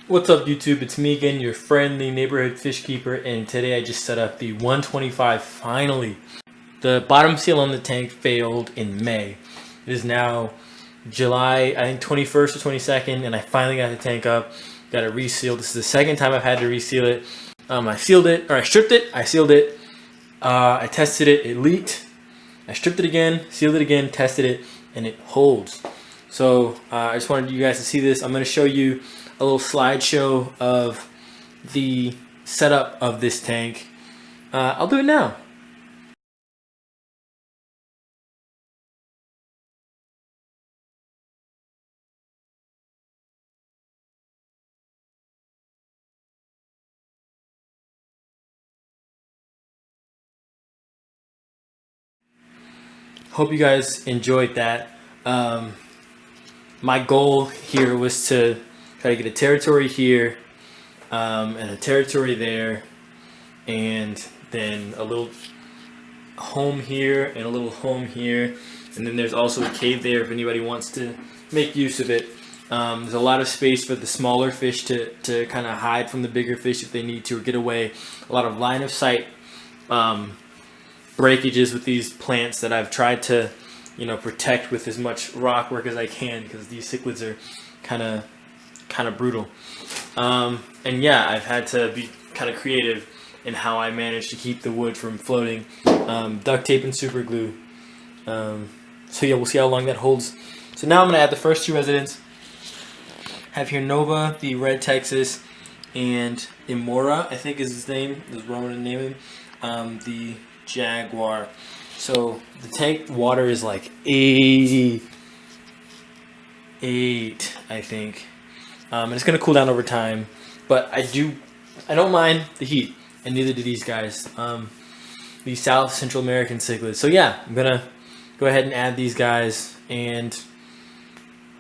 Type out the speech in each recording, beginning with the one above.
What's up YouTube, it's me again, your friendly neighborhood fish keeper, and today I just set up the 125 finally. The bottom seal on the tank failed in May. It is now July, I think 21st or 22nd, and I finally got the tank up. Got it resealed. This is the second time I've had to reseal it. I sealed it, or I stripped it, I sealed it, I tested it, it leaked. I stripped it again, sealed it again, tested it, and it holds. So I just wanted you guys to see this. I'm going to show you a little slideshow of the setup of this tank. I'll do it now. Hope you guys enjoyed that. My goal here was to try to get a territory here and a territory there, and then a little home here and a little home here, and then there's also a cave there if anybody wants to make use of it. There's a lot of space for the smaller fish to kind of hide from the bigger fish if they need to or get away. A lot of line of sight breakages with these plants that I've tried to protect with as much rock work as I can, because these cichlids are kind of brutal. And yeah, I've had to be kind of creative in how I manage to keep the wood from floating. Duct tape and super glue. So yeah, we'll see how long that holds. So now I'm going to add the first two residents. Have here Nova, the red Texas, and Imora, I think is his name, is Roman name him, the Jaguar. So the tank water is like 88, I think. And it's going to cool down over time, but I don't mind the heat, and neither do these guys, the South Central American cichlids. So yeah, I'm going to go ahead and add these guys and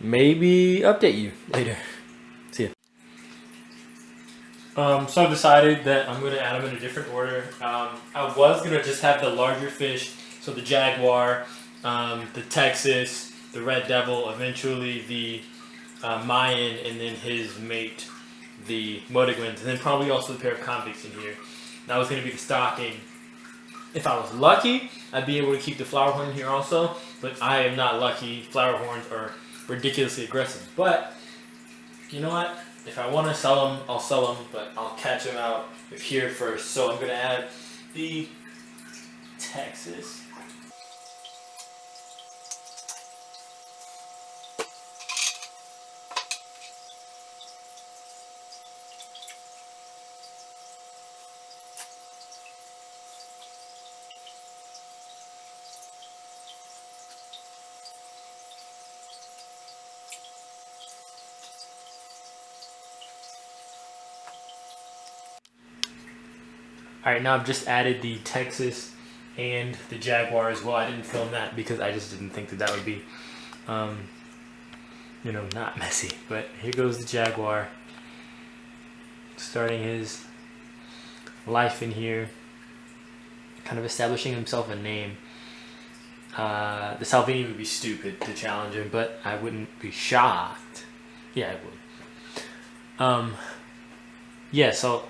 maybe update you later. See ya. So I've decided that I'm going to add them in a different order. I was going to just have the larger fish, so the Jaguar, the Texas, the Red Devil, eventually the Mayan, and then his mate, the Modigwins, and then probably also a pair of convicts in here. That was going to be the stocking. If I was lucky, I'd be able to keep the flower horn here also, but I am not lucky. Flower horns are ridiculously aggressive. But you know what? If I want to sell them, I'll sell them, but I'll catch them out of here first. So I'm going to add the Texas. Alright, now I've just added the Texas and the Jaguar as well. I didn't film that because I just didn't think that would be, not messy. But here goes the Jaguar, starting his life in here, kind of establishing himself a name. The Salvini would be stupid to challenge him, but I wouldn't be shocked. Yeah, I would. Yeah, so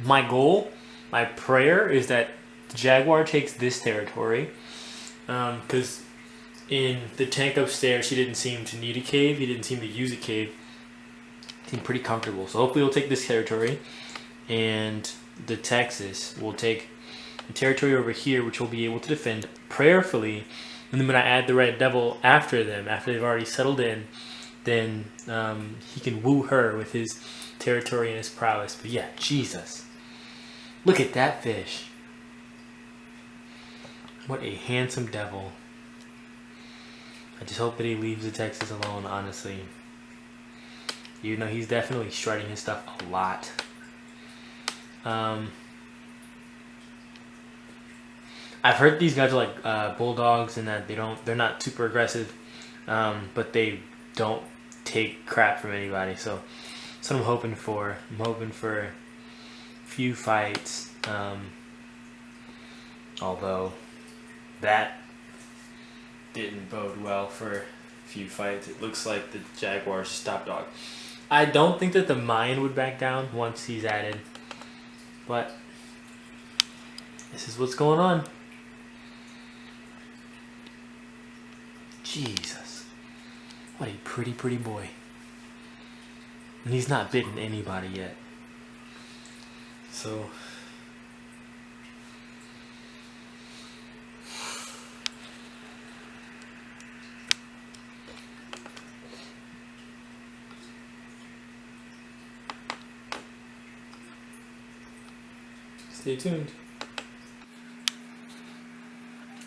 my goal, my prayer is that the Jaguar takes this territory, because in the tank upstairs he didn't seem to need a cave, he didn't seem to use a cave, he seemed pretty comfortable. So hopefully he'll take this territory, and the Texas will take the territory over here, which we'll be able to defend prayerfully. And then when I add the Red Devil after them, after they've already settled in, then he can woo her with his territory and his prowess. But yeah, Jesus. Look at that fish. What a handsome devil. I just hope that he leaves the Texas alone, honestly. Even though he's definitely shredding his stuff a lot. I've heard these guys are like bulldogs, and that they're not super aggressive, but they don't take crap from anybody. So that's what I'm hoping for. I'm hoping for a few fights, although that didn't bode well for a few fights. It looks like the Jaguar's top dog. I don't think that the Mayan would back down once he's added, but this is what's going on. Jesus, what a pretty boy. And he's not bitten anybody yet. So stay tuned.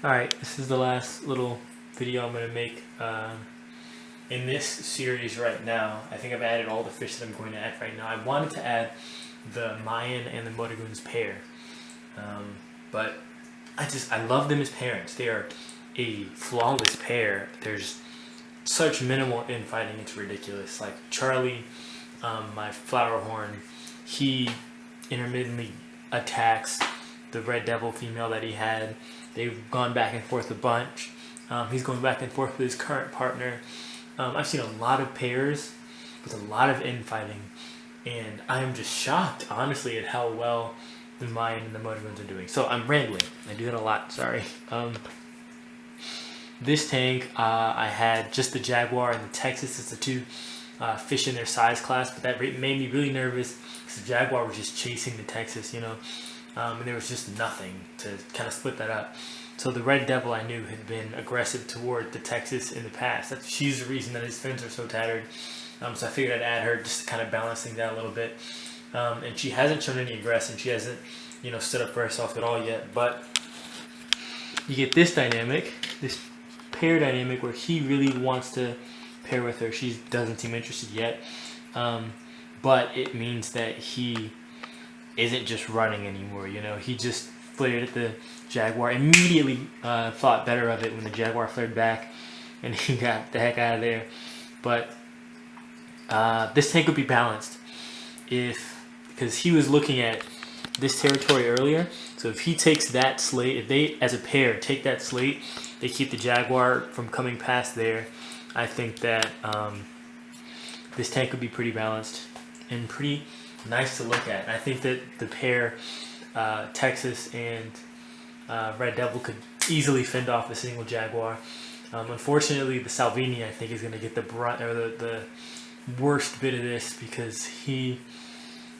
Alright, this is the last little video I'm going to make in this series right now. I think I've added all the fish that I'm going to add right now. I wanted to add the Mayan and the Motagoon's pair, but I love them as parents. They are a flawless pair. There's such minimal infighting, it's ridiculous. Like Charlie, my flower horn, he intermittently attacks the red devil female that he had. They've gone back and forth a bunch. He's going back and forth with his current partner. I've seen a lot of pairs with a lot of infighting, and I'm just shocked, honestly, at how well the Mayan and the Motagoons are doing. So I'm rambling. I do that a lot. Sorry. This tank, I had just the Jaguar and the Texas as the two fish in their size class, but that made me really nervous because the Jaguar was just chasing the Texas, you know, and there was just nothing to kind of split that up. So the Red Devil, I knew, had been aggressive toward the Texas in the past. She's the reason that his fins are so tattered. So I figured I'd add her just to kind of balance things out a little bit. And she hasn't shown any aggression. She hasn't, you know, stood up for herself at all yet. But you get this dynamic, this pair dynamic, where he really wants to pair with her. She doesn't seem interested yet. But it means that he isn't just running anymore, you know. He just flared at the Jaguar, immediately thought better of it when the Jaguar flared back, and he got the heck out of there. But this tank would be balanced because he was looking at this territory earlier. So if he takes that slate, if they as a pair take that slate, they keep the Jaguar from coming past there. I think that this tank would be pretty balanced and pretty nice to look at. I think that the pair Texas and Red Devil could easily fend off a single Jaguar. Unfortunately, the Salvini, I think, is going to get the brunt or the worst bit of this because he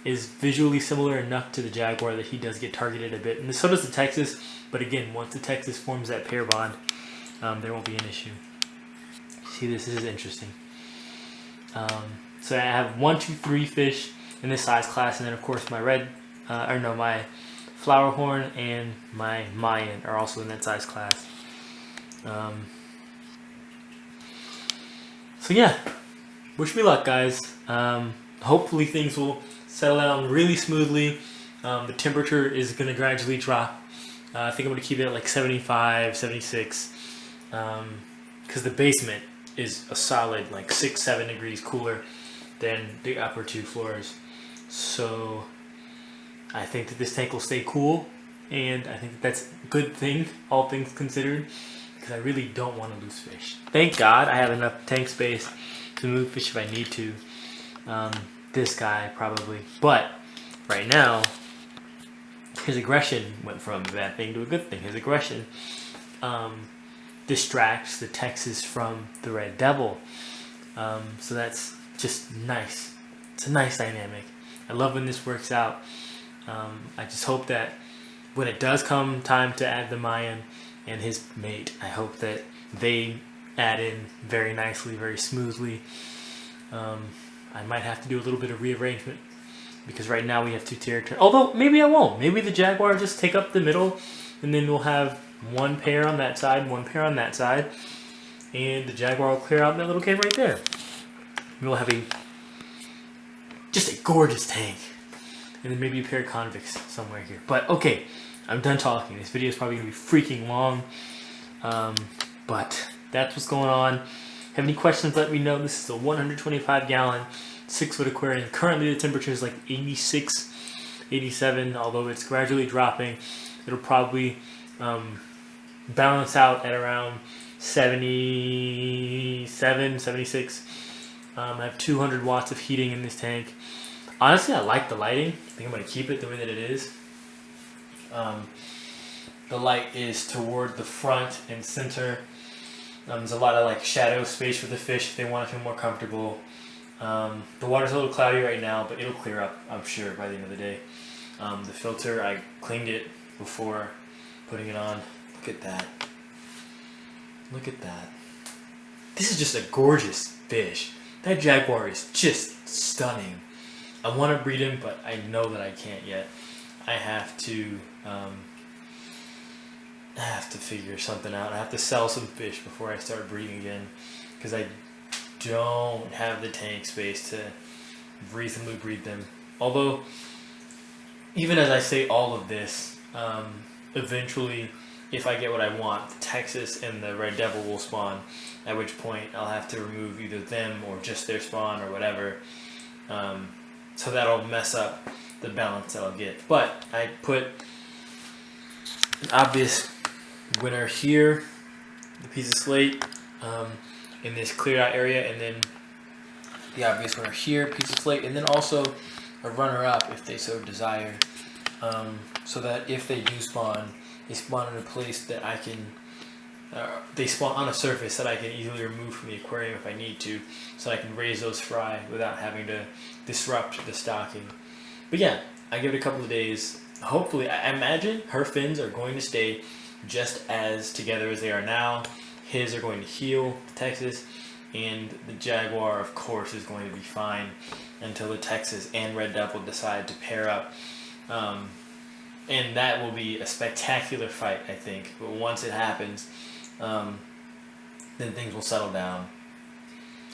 is visually similar enough to the Jaguar that he does get targeted a bit, and so does the Texas. But again, once the Texas forms that pair bond, there won't be an issue. See, this is interesting. So I have 1, 2, 3 fish in this size class, and then of course my my flower horn and my Mayan are also in that size class. So yeah, wish me luck, guys. Hopefully things will settle down really smoothly. The temperature is going to gradually drop. I think I'm going to keep it at like 75, 76, because the basement is a solid like 6-7 degrees cooler than the upper 2 floors. So I think that this tank will stay cool, and I think that that's a good thing, all things considered, because I really don't want to lose fish. Thank God I have enough tank space to move fish if I need to. This guy probably, but right now his aggression went from a bad thing to a good thing. His aggression distracts the Texas from the Red Devil, so that's just nice. It's a nice dynamic. I love when this works out. I just hope that when it does come time to add the Mayan and his mate, I hope that they add in very nicely, very smoothly. I might have to do a little bit of rearrangement because right now we have 2 territories. Although maybe I won't. Maybe the Jaguar will just take up the middle, and then we'll have 1 pair on that side, 1 pair on that side, and the Jaguar will clear out that little cave right there. We'll have just a gorgeous tank, and then maybe a pair of convicts somewhere here. But okay, I'm done talking. This video is probably gonna be freaking long, but that's what's going on. Have any questions, let me know. This is a 125 gallon 6-foot aquarium. Currently the temperature is like 86, 87, although it's gradually dropping. It'll probably balance out at around 77, 76 I have 200 watts of heating in this tank. Honestly, I like the lighting. I think I'm going to keep it the way that it is. The light is toward the front and center. There's a lot of like shadow space for the fish if they want to feel more comfortable. The water's a little cloudy right now, but it'll clear up, I'm sure, by the end of the day. The filter, I cleaned it before putting it on. Look at that. Look at that. This is just a gorgeous fish. That jaguar is just stunning. I want to breed him, but I know that I can't yet. I have to figure something out. I have to sell some fish before I start breeding again, because I don't have the tank space to reasonably breed them. Although, even as I say all of this, eventually, if I get what I want, the Texas and the Red Devil will spawn, at which point I'll have to remove either them or just their spawn or whatever. So that'll mess up the balance that I'll get. But I put an obvious winner here, the piece of slate, in this cleared out area, and then the obvious winner here, piece of slate, and then also a runner-up if they so desire, so that if they do spawn, they spawn in a place that I can, they spawn on a surface that I can easily remove from the aquarium if I need to, so I can raise those fry without having to disrupt the stocking. But yeah, I give it a couple of days. Hopefully, I imagine her fins are going to stay just as together as they are now. His are going to heal, Texas, and the jaguar, of course, is going to be fine until the Texas and Red Devil decide to pair up. And that will be a spectacular fight, I think. But once it happens, then things will settle down.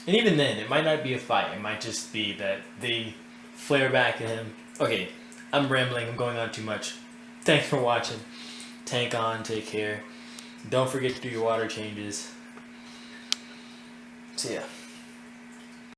And even then, it might not be a fight. It might just be that they flare back at him. Okay, I'm rambling. I'm going on too much. Thanks for watching. Tank on. Take care. Don't forget to do your water changes. See ya.